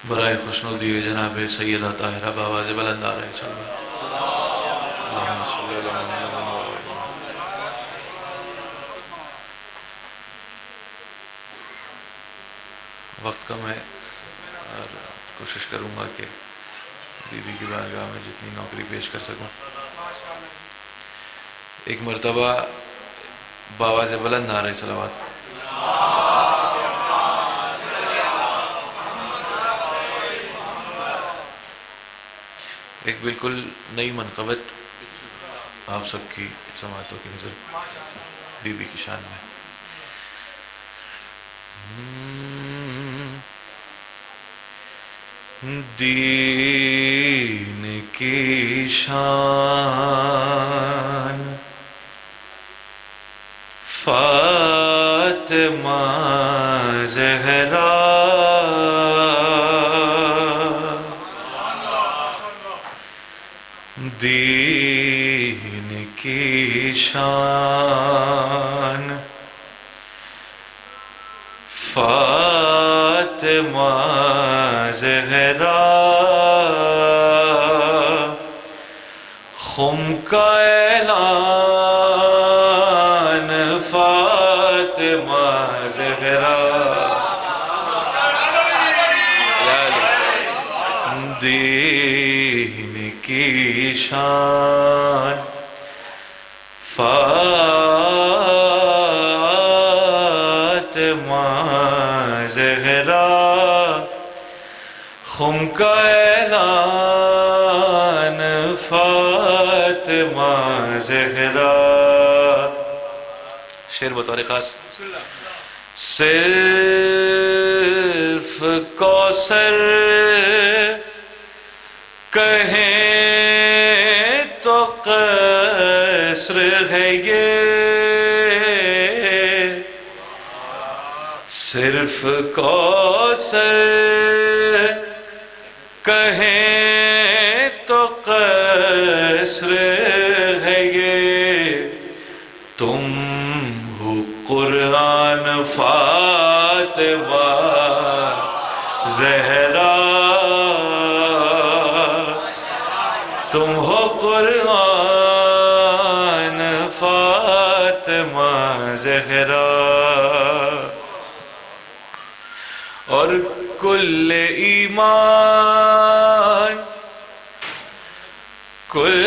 برائے خوشنودی ہوئی جناب سیدہ طاہرہ بآواز بلند آ رہے صلی اللہ صلی اللہ علیہ وسلم۔ وقت کم ہے اور کوشش کروں گا کہ بی بی کی بارگاہ میں جتنی نوکری پیش کر سکوں۔ ایک مرتبہ بآواز بلند آ رہے صلوات ایک بالکل نئی منقبت آپ سب کی سماعتوں کی نظر بی بی کی شان میں۔ دین کی شان فاطمہ زہرا، دین کی شان فاطمہ زہرا، خم کا اعلان فاطمہ زہرا، دین کی شان فاطمہ زہرا، خم کا اعلان فاطمہ زہرا۔ شعر بطور خاص: صرف کوثر کہیں تو قصر ہے یہ، صرف کوثر کہیں تو قصر ہے یہ، تم ہو قرآن فاطمہ زہرا، تم ہو قرآن فاطمہ زہرا، اور کل ایمان کل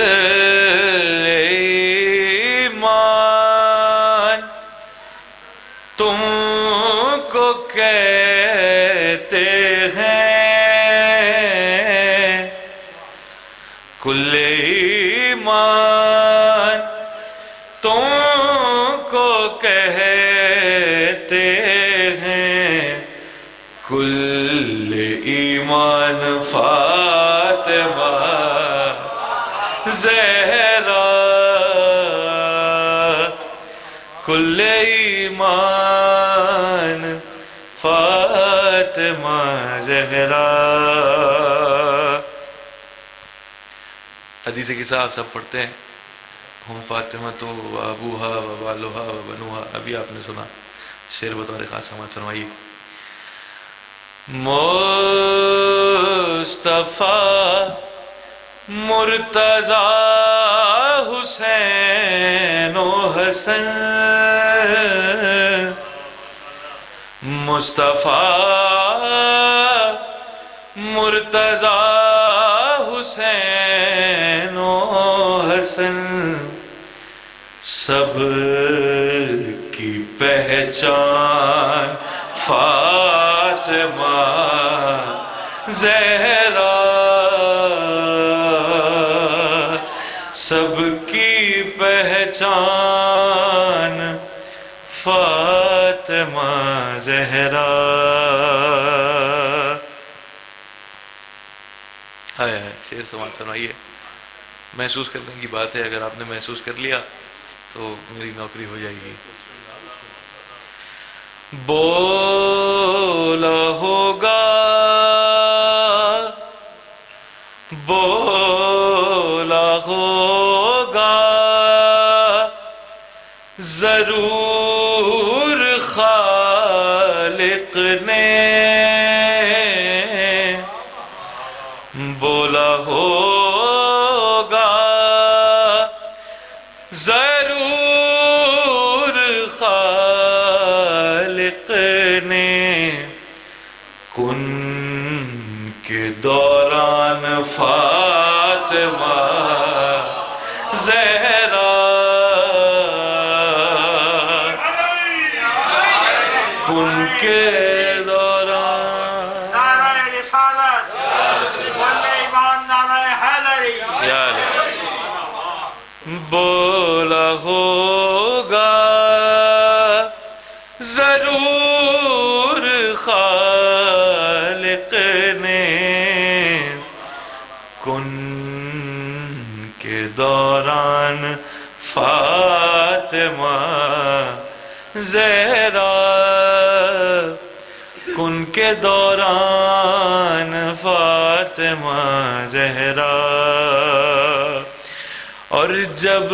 ایمان تم کو کہتے ہیں، کل ایمان تم کو کہتے ہیں، کل ایمان فاطمہ زہرا، کل ایمان فاطمہ زہرا۔ حدیث قصہ آپ سب پڑھتے ہیں، ہم فاطمہ تو ابوہا و بالوہا و بنوہا، ابھی آپ نے سنا۔ شعر بطور خاص سماعت فرمائیے: مصطفیٰ مرتضیٰ حسین و حسن، مصطفیٰ مرتضیٰ حسین و حسن، سب کی پہچان فاطمہ زہرا، سب کی پہچان فاطمہ زہرا۔ شعر سماعت فرمائیے۔ محسوس کرنے کی بات ہے، اگر آپ نے محسوس کر لیا تو میری نوکری ہو جائے گی۔ بولا ہوگا بولا ہوگا ضرور خالق نے، خالق نے کن کے دوران فاطمہ زہرا کن کے دوران نعرہ رسالت بندے ایمان نعرہ حیدری یار بولا ہوگا ضرور خالق نے کن کے دوران فاطمہ زہرا کن کے دوران فاطمہ زہرا اور جب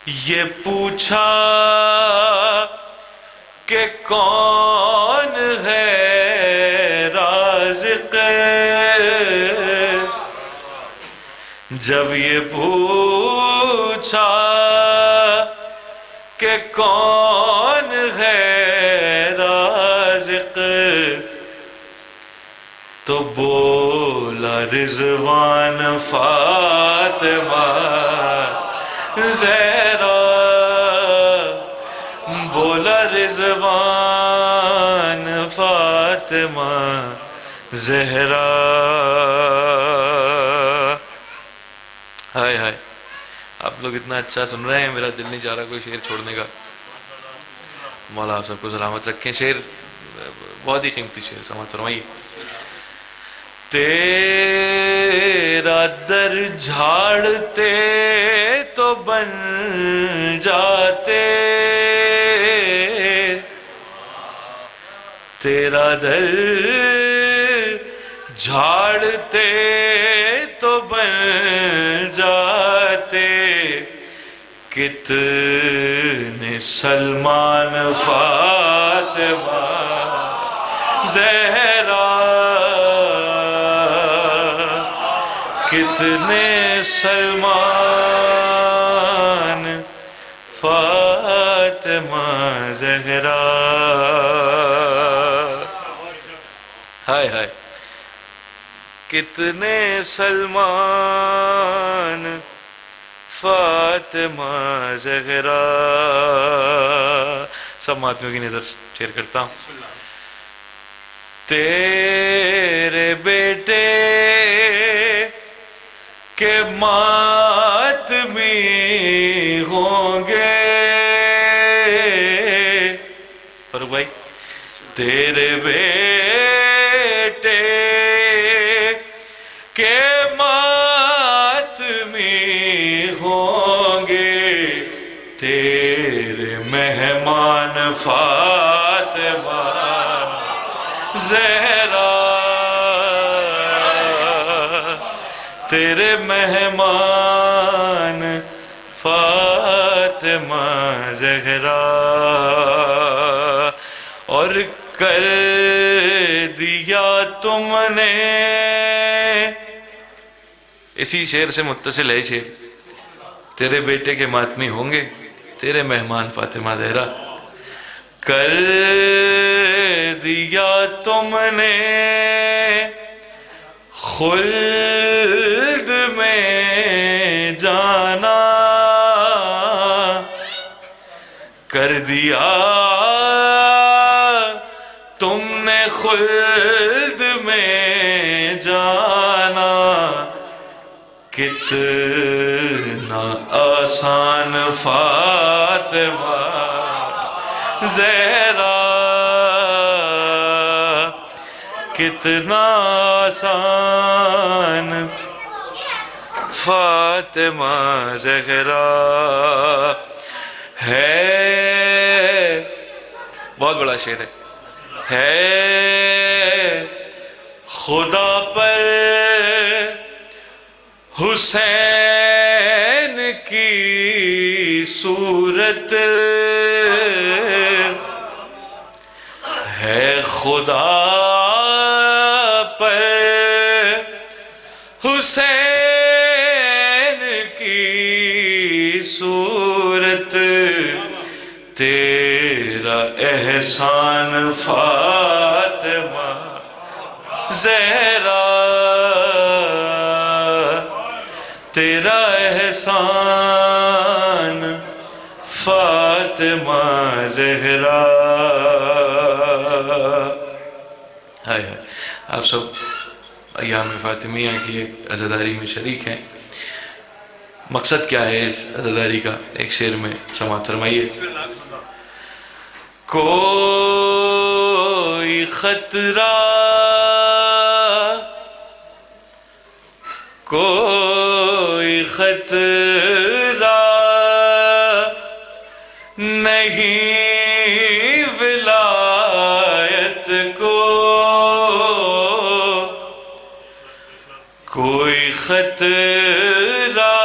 یہ پوچھا کہ کون ہے رازق جب یہ پوچھا کہ کون ہے رازق تو بولا رضوان فاطمہ زہرا بولا رضوان فاطمہ زہرا ہائے ہائے آپ لوگ اتنا اچھا سن رہے ہیں میرا دل نہیں چاہ رہا کوئی شعر چھوڑنے کا مولا آپ سب کو سلامت رکھیں شعر بہت ہی قیمتی شعر سمجھ فرمائیے تیرا در جھاڑتے تو بن جاتے تیرا در جھاڑتے تو بن جاتے کتنے سلمان فاطمہ زہرا کتنے سلمان فاطمہ زہرا ہائے ہائے کتنے سلمان فاطمہ زہرا سب ماتمیوں کی نظر شیئر کرتا ہوں تیرے بیٹے کے ماتمی ہوں گے فاروق بھائی تیرے بیٹے کے ماتمی ہوں گے تیرے مہمان فاطمہ زہرا تیرے مہمان فاطمہ زہرا اور کر دیا تم نے اسی شعر سے متصل ہے شعر تیرے بیٹے کے ماتمی ہوں گے تیرے مہمان فاطمہ زہرا کر دیا تم نے خلد میں جانا کر دیا تم نے خلد میں جانا کتنا آسان فاطمہ زہرا کتنا آسان فاطمہ زہرا ہے بہت بڑا شعر ہے خدا پر حسین کی صورت ہے خدا پر حسین کی صورت صورت تیرا احسان فاطمہ زہرا، تیرا احسان فاطمہ زہرا۔ ہائے ہائے، آپ سب ایام فاطمیہ کی ایک عزاداری میں شریک ہیں۔ مقصد کیا ہے اس عزاداری کا؟ ایک شعر میں سماعت فرمائیے۔ کوئی خطرہ کوئی خطرہ نہیں ولایت کو، کوئی خطرہ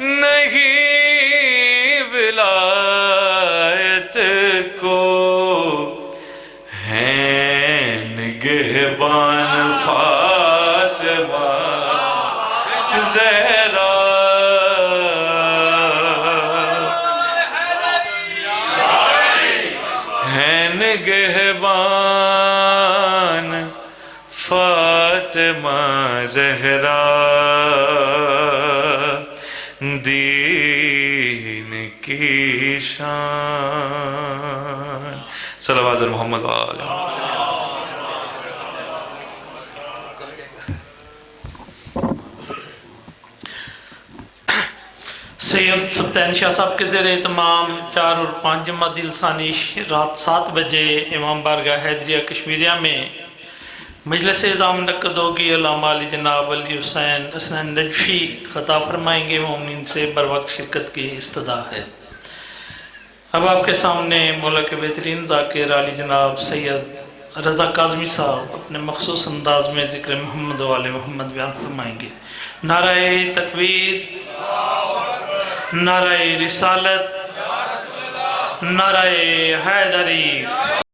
نہیں ولایت کو، ہیں نگہبان فاطمہ زہرا، ہیں نگہبان فاطمہ زہرا، دین کی شان۔ صلوات محمد وآلہ سید سبتین شاہ صاحب کے زیر اہتمام 4 اور 5 جمادی الثانی رات 7 بجے امام بارگاہ حیدریہ کشمیریہ میں مجلس اعظام منعقد ہوگی۔ علامہ علی جناب علی حسین حسنین نجفی خطاب فرمائیں گے۔ مومنین سے بر وقت شرکت کی استدعا ہے۔ اب آپ کے سامنے مولا کے بہترین ذاکر علی جناب سید رضا کاظمی صاحب اپنے مخصوص انداز میں ذکر محمد و آل محمد بیان فرمائیں گے۔ نعرہ تکبیر، نعرہ رسالت، نعرہ حیدری۔